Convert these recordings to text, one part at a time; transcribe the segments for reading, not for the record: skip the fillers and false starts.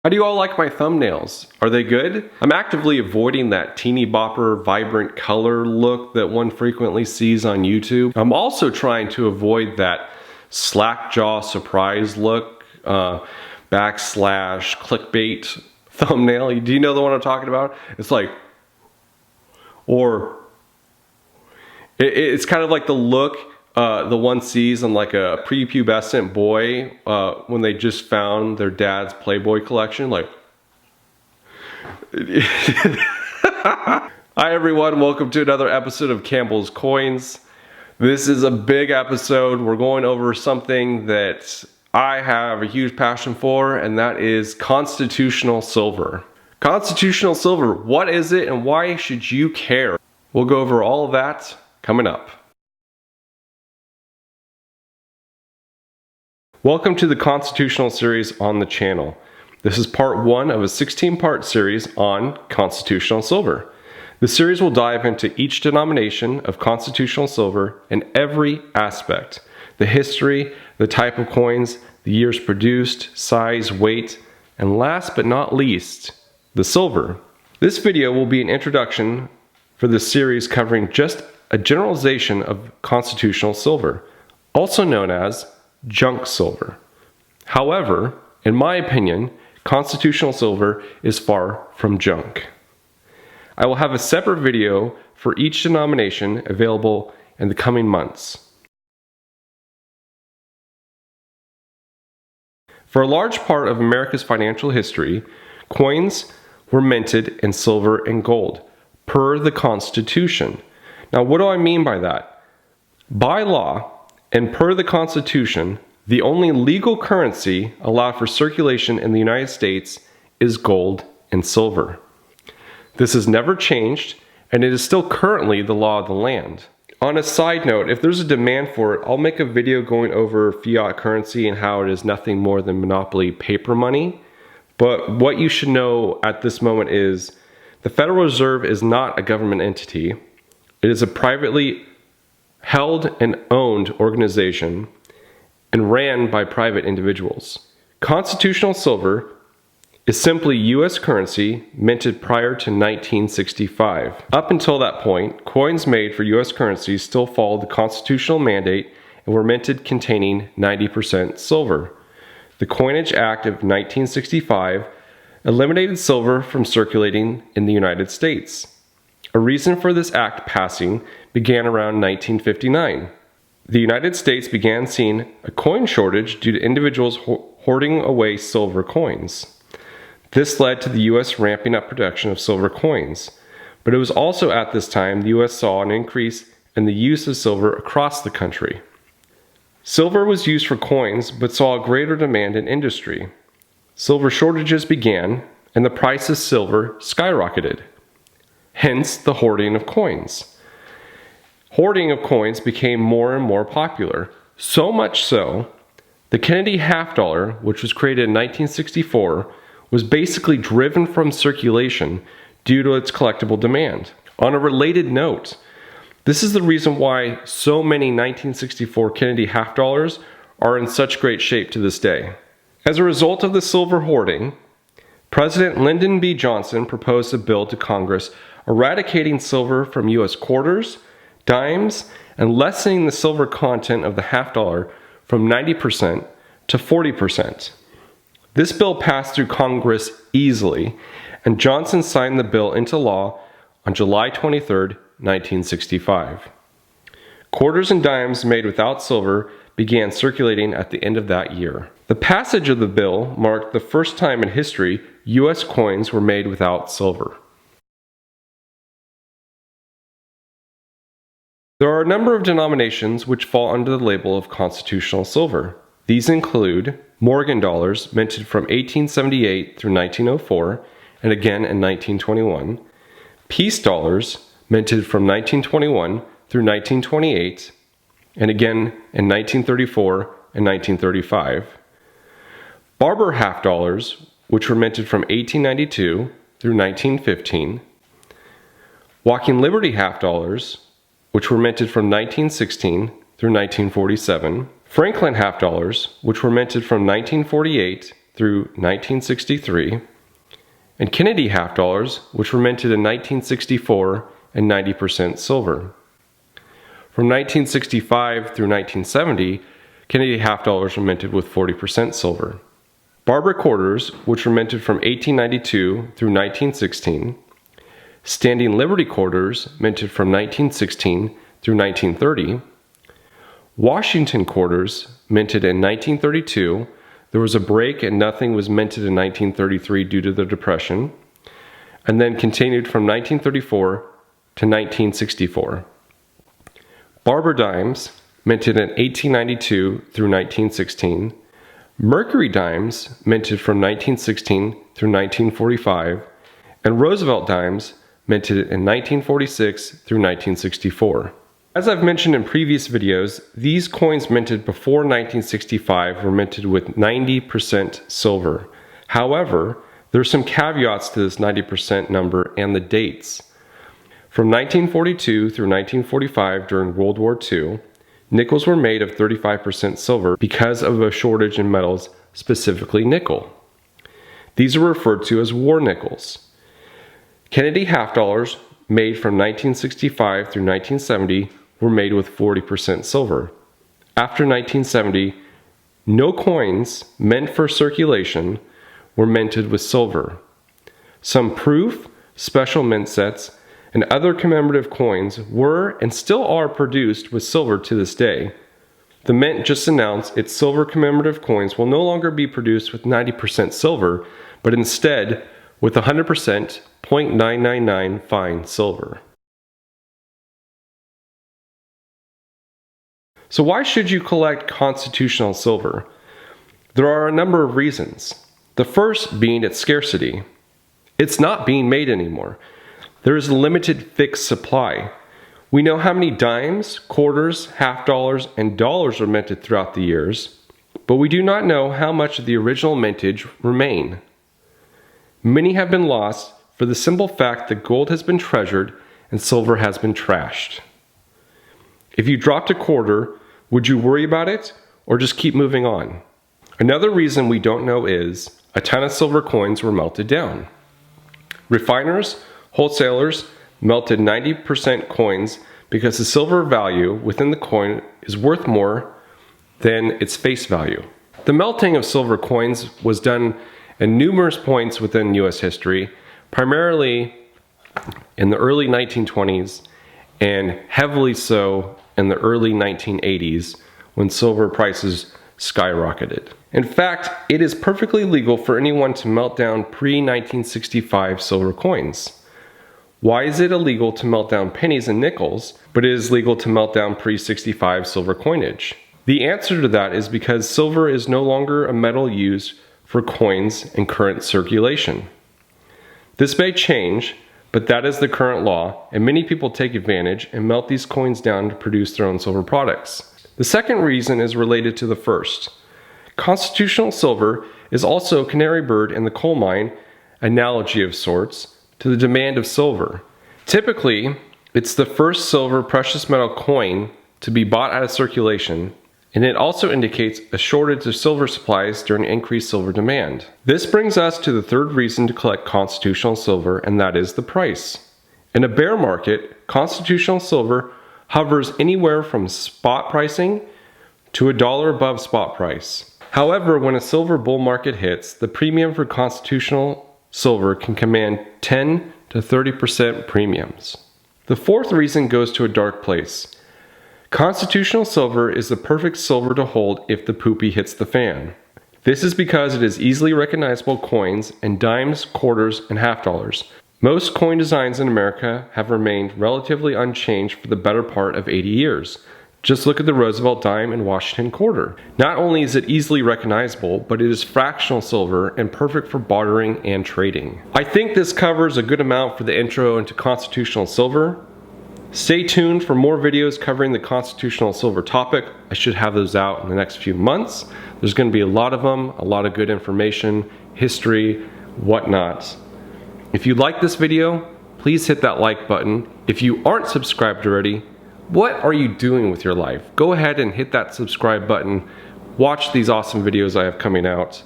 How do you all like my thumbnails? Are they good? I'm actively avoiding that teeny bopper, vibrant color look that one frequently sees on YouTube. I'm also trying to avoid that slack-jaw surprise look, backslash clickbait thumbnail. Do you know the one I'm talking about? It's like, or it's kind of like the look the one sees on like a prepubescent boy when they just found their dad's Playboy collection. Like, hi everyone, welcome to another episode of Campbell's Coins. This is a big episode. We're going over something that I have a huge passion for, and that is constitutional silver. Constitutional silver, what is it and why should you care? We'll go over all of that coming up. Welcome to the Constitutional series on the channel. This is part 1 of a 16-part series on constitutional silver. The series will dive into each denomination of constitutional silver in every aspect: the history, the type of coins, the years produced, size, weight, and last but not least, the silver. This video will be an introduction for this series covering just a generalization of constitutional silver, also known as junk silver. However, in my opinion, constitutional silver is far from junk. I will have a separate video for each denomination available in the coming months. For a large part of America's financial history, coins were minted in silver and gold, per the Constitution. Now, what do I mean by that? By law, and per the Constitution, the only legal currency allowed for circulation in the United States is gold and silver. This has never changed, and it is still currently the law of the land. On a side note, if there's a demand for it, I'll make a video going over fiat currency and how it is nothing more than monopoly paper money. But what you should know at this moment is the Federal Reserve is not a government entity. It is a privately held and owned organization and ran by private individuals. Constitutional silver is simply U.S. currency minted prior to 1965. Up until that point, coins made for U.S. currency still followed the constitutional mandate and were minted containing 90% silver. The Coinage Act of 1965 eliminated silver from circulating in the United States. A reason for this act passing began around 1959. The United States began seeing a coin shortage due to individuals hoarding away silver coins. This led to the U.S. ramping up production of silver coins, but it was also at this time the U.S. saw an increase in the use of silver across the country. Silver was used for coins, but saw a greater demand in industry. Silver shortages began, and the price of silver skyrocketed. Hence the hoarding of coins. Hoarding of coins became more and more popular, so much so, the Kennedy half dollar, which was created in 1964, was basically driven from circulation due to its collectible demand. On a related note, this is the reason why so many 1964 Kennedy half dollars are in such great shape to this day. As a result of the silver hoarding, President Lyndon B. Johnson proposed a bill to Congress eradicating silver from U.S. quarters, dimes, and lessening the silver content of the half dollar from 90% to 40%. This bill passed through Congress easily, and Johnson signed the bill into law on July 23, 1965. Quarters and dimes made without silver began circulating at the end of that year. The passage of the bill marked the first time in history U.S. coins were made without silver. There are a number of denominations which fall under the label of constitutional silver. These include Morgan dollars, minted from 1878 through 1904, and again in 1921. Peace dollars, minted from 1921 through 1928, and again in 1934 and 1935. Barber half dollars, which were minted from 1892 through 1915. Walking Liberty half dollars, which were minted from 1916 through 1947. Franklin half dollars, which were minted from 1948 through 1963, and Kennedy half dollars, which were minted in 1964 and 90% silver. From 1965 through 1970, Kennedy half dollars were minted with 40% silver. Barber quarters, which were minted from 1892 through 1916, Standing Liberty quarters, minted from 1916 through 1930, Washington quarters, minted in 1932. There was a break and nothing was minted in 1933 due to the Depression, and then continued from 1934 to 1964. Barber dimes, minted in 1892 through 1916, Mercury dimes, minted from 1916 through 1945, and Roosevelt dimes, minted in 1946 through 1964. As I've mentioned in previous videos, these coins minted before 1965 were minted with 90% silver. However, there are some caveats to this 90% number and the dates. From 1942 through 1945 during World War II, nickels were made of 35% silver because of a shortage in metals, specifically nickel. These are referred to as war nickels. Kennedy half dollars, made from 1965 through 1970, were made with 40% silver. After 1970, no coins meant for circulation were minted with silver. Some proof, special mint sets, and other commemorative coins were and still are produced with silver to this day. The Mint just announced its silver commemorative coins will no longer be produced with 90% silver, but instead with 100% 0.999 fine silver. So why should you collect constitutional silver? There are a number of reasons. The first being its scarcity. It's not being made anymore. There is a limited fixed supply. We know how many dimes, quarters, half dollars, and dollars were minted throughout the years, but we do not know how much of the original mintage remain. Many have been lost for the simple fact that gold has been treasured and silver has been trashed. If you dropped a quarter, would you worry about it or just keep moving on? Another reason we don't know is a ton of silver coins were melted down. Refiners, wholesalers melted 90% coins because the silver value within the coin is worth more than its face value. The melting of silver coins was done at numerous points within US history, primarily in the early 1920s and heavily so in the early 1980s when silver prices skyrocketed. In fact, it is perfectly legal for anyone to melt down pre-1965 silver coins. Why is it illegal to melt down pennies and nickels, but it is legal to melt down pre-65 silver coinage? The answer to that is because silver is no longer a metal used for coins in current circulation. This may change, but that is the current law, and many people take advantage and melt these coins down to produce their own silver products. The second reason is related to the first. Constitutional silver is also a canary bird in the coal mine analogy of sorts to the demand of silver. Typically, it's the first silver precious metal coin to be bought out of circulation, and it also indicates a shortage of silver supplies during increased silver demand. This brings us to the third reason to collect constitutional silver, and that is the price. In a bear market, constitutional silver hovers anywhere from spot pricing to $1 above spot price. However, when a silver bull market hits, the premium for constitutional silver can command 10 to 30% premiums. The fourth reason goes to a dark place. Constitutional silver is the perfect silver to hold if the poopy hits the fan. This is because it is easily recognizable coins in dimes, quarters, and half dollars. Most coin designs in America have remained relatively unchanged for the better part of 80 years. Just look at the Roosevelt dime and Washington quarter. Not only is it easily recognizable, but it is fractional silver and perfect for bartering and trading. I think this covers a good amount for the intro into constitutional silver. Stay tuned for more videos covering the constitutional silver topic. I should have those out in the next few months. There's going to be a lot of them, a lot of good information, history, whatnot. If you like this video, please hit that like button. If you aren't subscribed already, what are you doing with your life? Go ahead and hit that subscribe button. Watch these awesome videos I have coming out.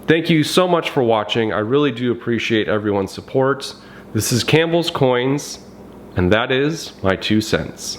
Thank you so much for watching. I really do appreciate everyone's support. This is Campbell's Coins, and that is my 2 cents.